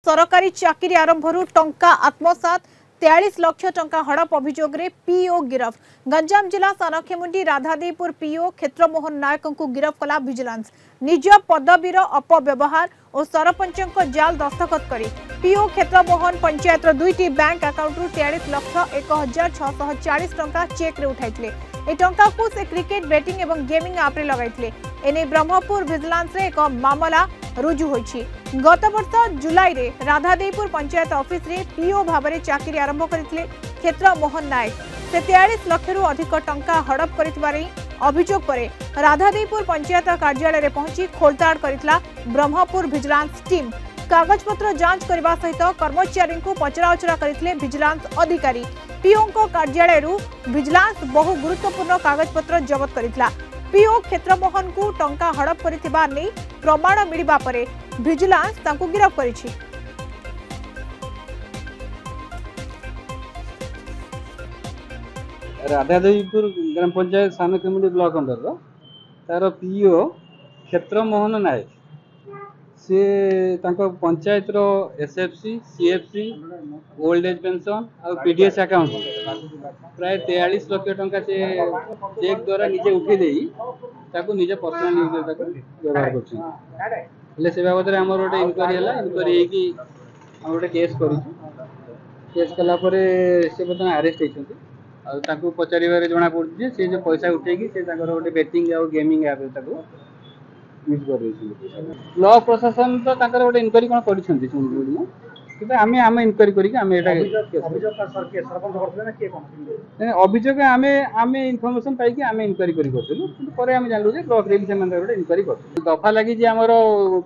सरकारी चाकरी आरंभरू टंका आत्मसात 43 लाख टंका हड़प अभियोग रे पीओ गिरफ। गंजाम जिला सानखेमुंडी राधादेपुर पीओ क्षेत्रमोहन नायक को गिरफ कला विजिलेंस। निज पदवीर अपव्यवहार और सरपंच जाल दस्तखत करी पीओ क्षेत्रमोहन पंचायत दुईटी बैंक अकाउंट 43 लाख 1640 टंका चेक रे उठाइथिले। ए टंका को से क्रिकेट बैटिंग एवं गेमिंग आप रे लगाइथिले। एने ब्रह्मपुर विजिलेंस रे एक मामला रुजु होइछि। गत वर्ष जुलाई रे राधादेपुर पंचायत ऑफिस रे पीओ भाबरे चाकरी आरंभ करथिले क्षेत्र मोहन नायक। से 43 लाख रु अधिक टंका हड़प करितबारे अभियोग परे राधादेपुर पंचायत कार्यालय रे पहुंची खोलताड़ करितला ब्रह्मपुर विजिलेंस टीम। कागज पत्र जांच करबा सहित कर्मचारी को पचराउचरा करथिले विजिलेंस अधिकारी। पीओ को कार्यालय रु विजिलेंस बहु गुरुत्वपूर्ण कागज पत्र जब्त करितला। पीओ क्षेत्रमोहन को टंका हड़प करिथिबा नै प्रमाण मिलिबा परे विजिलेंस तांको गिरफ करिछि। राधादेवीपुर ग्राम पंचायत सानखेमुंडी ब्लॉक अंडर तार पीओ क्षेत्रमोहन नायक सी पंचायत रो SFC CFC old age pension और पीडीएस अकाउंट प्राय 43 लाख टंका से चेक द्वारा निजे उठे देई ताको निजे पर्सनल यूज ताको व्यवहार करछि। से बाबद आम गोटे इनक्वारी है इनक्वारी कि हम गोटे केस केस कला से बर्तमान अरेस्ट होती पचारे जना पड़े से जो पैसा उठे गोटे बेटिंग और गेमिंग ऐप यूज कर ब्लॉक प्रशासन तो गोटे इनक्वारी कौन कर आम इनक्वारी अभियोग आम इनफर्मेशन पाई आम इनक्वारी करूँ आम जानलु ब्लॉक रे गोटे इनक्वारी कर दफा लगी आमर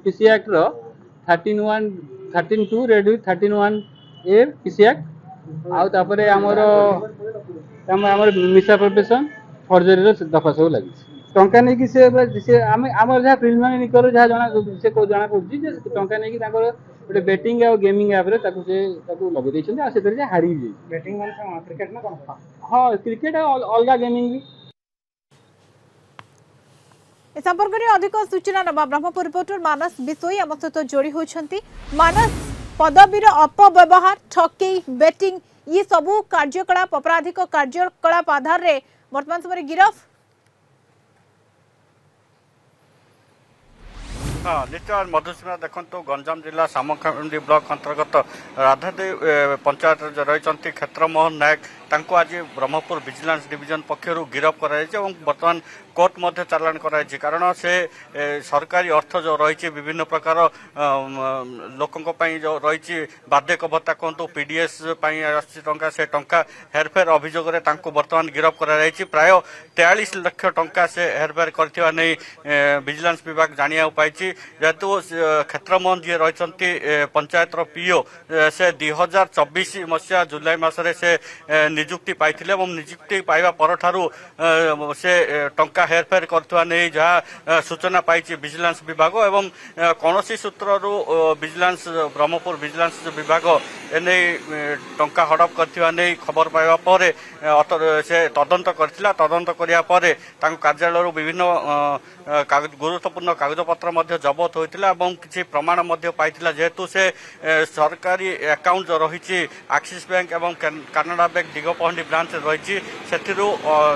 पीसी एक्ट रो 13(2) रेड 13(1)A पीसी एक्ट आउे आमर मिसअप्रोप्रिएशन फर्जरी दफा सब लगी टंका नहीं कि से आम जहाँ प्रिलिमिनरी निकर जहाँ जना से जना पड़ी टंका नहीं कि गोटे बेटिंग और गेमिंग ऐप रे लगे देते हारी बेटिंग क्रिकेट ना कौन हाँ क्रिकेट अलग गेमिंग भी ए संपर्क में अधिक सूचना नवा ब्रह्मपुर रिपोर्टर मानस बिसोई आम सहित जोड़ी होती। मानस पदवीर अपव्यवहार ठकई बेटिंग ये सबू कार्यकलाप आपराधिक कार्यकलाप आधार रे वर्तमान समय गिरफ। हाँ निश्चय मधुसूदन देखो गंजाम जिला सामखेमुंडी ब्लॉक अंतर्गत राधादेव पंचायत रही क्षेत्रमोहन नायक तांको आज ब्रह्मपुर विजिलेंस डिविजन पक्षर गिरफ कर बर्तमान कोर्ट मध्य चालान कराई कारण से सरकारी अर्थ जो रही विभिन्न प्रकार लोकों जो रही बाध्यक भत्ता कहतु पीडीएस टंका से टंका हेरफेर अभियोग बर्तमान गिरफ कर प्राय 43 लाख टंका से हेरफेर कर विजिलेंस विभाग जाना पाई जेहेतु क्षेत्रमोहन जी रही पंचायत पीओ से 2024 मसीहा जुलाई मसरे से निजुक्ति पाई निजुक्ति पाइबा पर ठारू से टंका हेरफेर करथुआ नहीं जहाँ सूचना पाई विजिलेंस विभाग एवं कौन सूत्र विजिलेंस ब्रह्मपुर विजिलेंस विभाग एने टंका हड़प करथुआ नहीं खबर पाइबा पर से तदंत करथिला तदंत करिया परे तांको कार्यालय विभिन्न गुरुत्वपूर्ण कागजपत्र जबत होता और किसी प्रमाण पाइथिला जेहेतु से सरकारी अकाउंट जो रही एक्सिस बैंक और कानाडा बैंक दिगपहंडी ब्रांच रही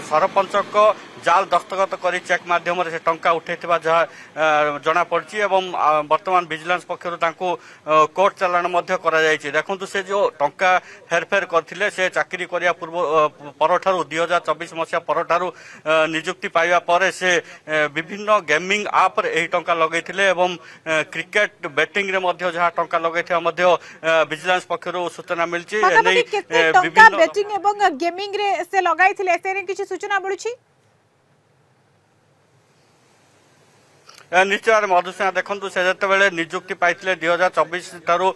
सरपंच को जाल दस्तखत कर चेक माध्यम से टंका उठे जहाँ जना पड़ी बर्तमान विजिलेंस पक्षर कोर्ट चालान देखु से जो टंका हेरफेर करते से चाकरी करने पर 2024 मसीहा पर निजुक्ति पाइबा पर से विभिन्न गेमिंग आप टंका लगे क्रिकेट बैटिंग रे जहाँ टंका लगे विजिलेंस पक्षर सूचना मिली गेमिंग रे से लगाई किसी सूचना मिली निश्चय मधुसूदन देखु से जो निजुक्ति पाई 2024 ठारू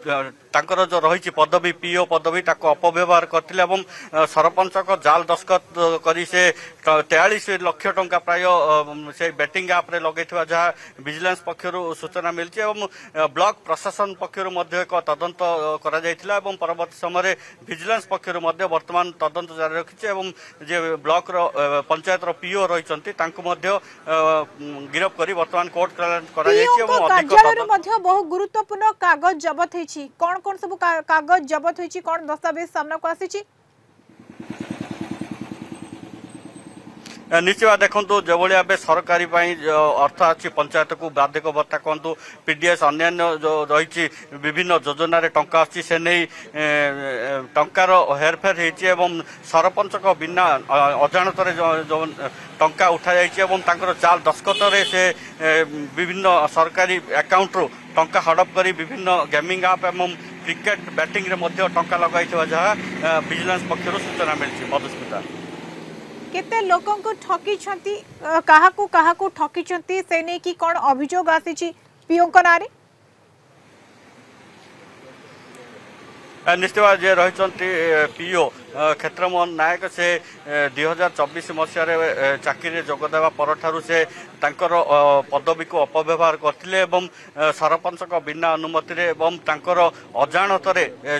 ତାଙ୍କର जो रही पदवी पीओ पदवी ताको अपव्यवहार करथिले एवं सरपंच को जाल दस्खत करी से 43 लाख टंका प्राय से बेटिंग ऐप रे लगैथिबा जहा विजिलेंस पक्षरु सूचना मिलछि एवं ब्लॉक प्रशासन पक्षरु मध्ये एक तदंत करा जायथिला एवं परवर्ती समय विजिलेंस पक्षरु मध्ये वर्तमान तदंत जारी रखिछि एवं जे ब्लॉक रो पंचायत रो पीओ रहिसंती तांको मध्ये गिरफ करी वर्तमान कोर्ट करा जायछि एवं अधिक कार्यालय मध्ये बहु गुरुत्वपूर्ण कागज जब्त होईछि कोन सब कागज जब्त होईछि कोन दस्तावेज सामना को आसीछि निश्चय देखो जो भाई सरकारी अर्थ अच्छी पंचायत को बाधक भत्ता कहतु पीडीएस अन्य जो रही विभिन्न योजना टंका आसी से नहीं टंकार हेरफेर होती सरपंच को बिना अजाणत जो टंका उठा जाइए चाल दस्खत से विभिन्न सरकारी अकाउंट रु टंका हड़प कर विभिन्न गेमिंग ऐप एवं क्रिकेट बैटिंग रे मध्य टंका लगाई जहाँ विजिलेंस पक्षर सूचना मिली मधुस्मिता केते लोकों को ठकी छंती काहाकू ठकी छंती से नै कि कोन अभियोग आसीछि पीओ को नारे निश्चय जे रही पीओ क्षेत्रमोहन नायक से 2024 मसीह चाकरी जोगदेवा पर से तांकर पदवी को अपव्यवहार करथिले एवं सरपंच को बिना अनुमति रे एवं तांकर अजाणत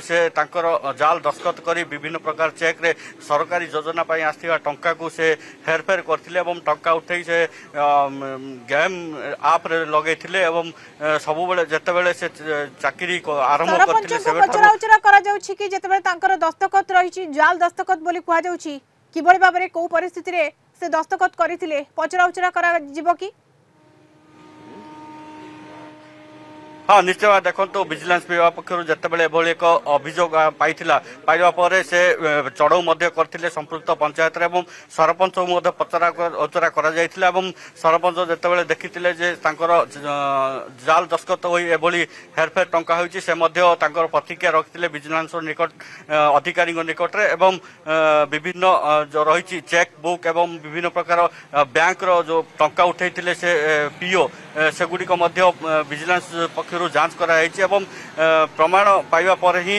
से तांकर जाल दस्खत करी विभिन्न प्रकार चेक रे सरकारी योजना पाई आस्थिबा टंका को से हेरफेर करथिले एवं टंका उठै से गेम ऐप रे लगैथिले एवं सबु बेले जते बेले से चाकरी को आरंभ करथिले पचराउचरा करा जाउछि कि जते बेले तांकर दस्तखत रहिछि जाल दस्तखत बोली कुहा जाउछि किबळी बाबरे को परिस्थिति रे से दस्तखत करिथिले पचराउचरा करा जिवो कि हाँ निश्चय देखो तो विजिलेंस विभाग पक्षर जिते बड़े एभली एक अभियोग पाइबा पर से चढ़ऊ करते संपृक्त पंचायत एवं सरपंच पचरा उचरा कर सरपंच जिते देखी जाल दस्खत हो हेरफेर टंका होती से प्रतिक्रिया रखिते विजिलेंस निकट अधिकारी निकट एवं विभिन्न जो रही चेक बुक एवं विभिन्न प्रकार बैंक रो जो टंका उठे से पीओ सेगुड़िक विजिलेंस पक्ष जांच कराई प्रमाण पाइबा पर ही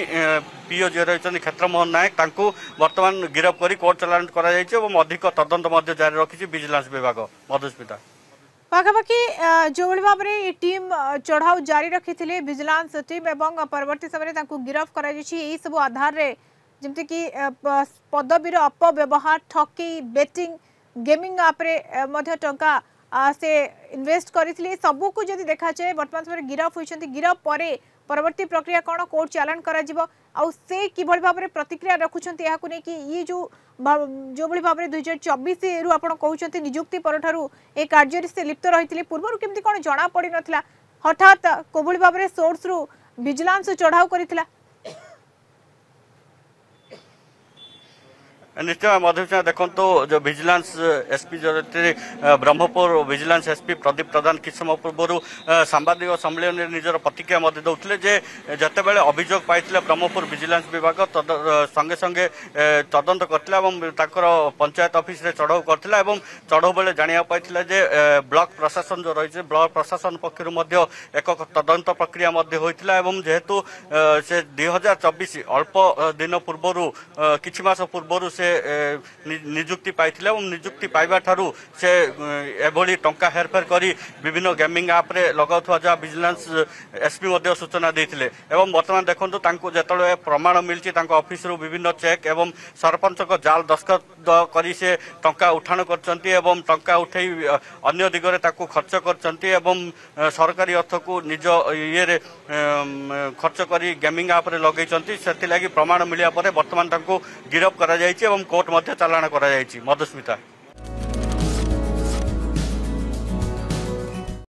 पीओ जे रही क्षेत्रमोहन नायक तांको वर्तमान गिरफ करी कोर्ट चालान कराई अधिक तदंत जारी रखी विजिलेंस विभाग मधुस्मिता पाखापाखि जो भाव में टीम चढ़ाऊ जारी रखी विजिलेंस टीम एवं परवर्ती समय गिरफ कर सब आधार रे जमती कि पदवीर अपव्यवहार ठकी बेटिंग गेमिंग ऐप रे टंका से इन्वेस्ट करथिले सबु को जदि देखा जाए वर्तमान समय गिरफ होइछन्ती गिरफ परे परवर्ती प्रक्रिया कोन कोर्ट चालान करा जिवो आ से किभଳି भाबरे प्रतिक्रिया रखुछन्ती या को नै कि ये जो भଳି भाबरे 2024 रु आपण कहउछन्ती नियुक्ति परठारु ए कार्य से लिप्त रहिथिले पूर्वरु केमती कोन जणा पड़ी नथिला हठात कोभଳି भाबरे सोर्स रु विजिलेंस चढ़ाऊ करिथिला निश्चय मधुसूदन देखो जो विजिलेंस एसपी जो ब्रह्मपुर विजिलेंस एसपी प्रदीप प्रधान किछ समय पूर्व सांबादिक सम्मेलन में निजर प्रतिक्रिया दौले जिते बड़े अभियोग पाई ब्रह्मपुर विजिलेंस विभाग संगे संगे तदंत करथिला पंचायत ऑफिस रे चढ़ऊ करथिला चढ़ऊ बेले जानिया पाइथिला जे ब्लॉक प्रशासन जो रही ब्लॉक प्रशासन पक्षर एक तदंत प्रक्रिया होइथिला जेहेतु से 2024 अल्प दिन पूर्व किछि मास पूर्व से नियुक्ति पाई नियुक्ति पाइबा ठारू से एभली टंका हेरफेर करी विभिन्न गेमिंग ऐप रे लगाउथवा जा विजिलेंस एसपी सूचना देथिले एवं वर्तमान देखंतु तांको जेतले प्रमाण मिलछि तांको ऑफिस रु विभिन्न चेक एवं सरपंच को जाल दस्खत करी से टंका उठाण करचंती एवं टंका उठै अन्य दिगरे ताको खर्च करचंती एवं सरकारी अर्थ को निज ये रे खर्च करी गेमिंग ऐप रे लगैचंती सेति लागि प्रमाण मिलिया परे वर्तमान तांको गिरफ करा जायछि एवं कोर्ट मध्य चालान करा जायछि मधुस्मिता।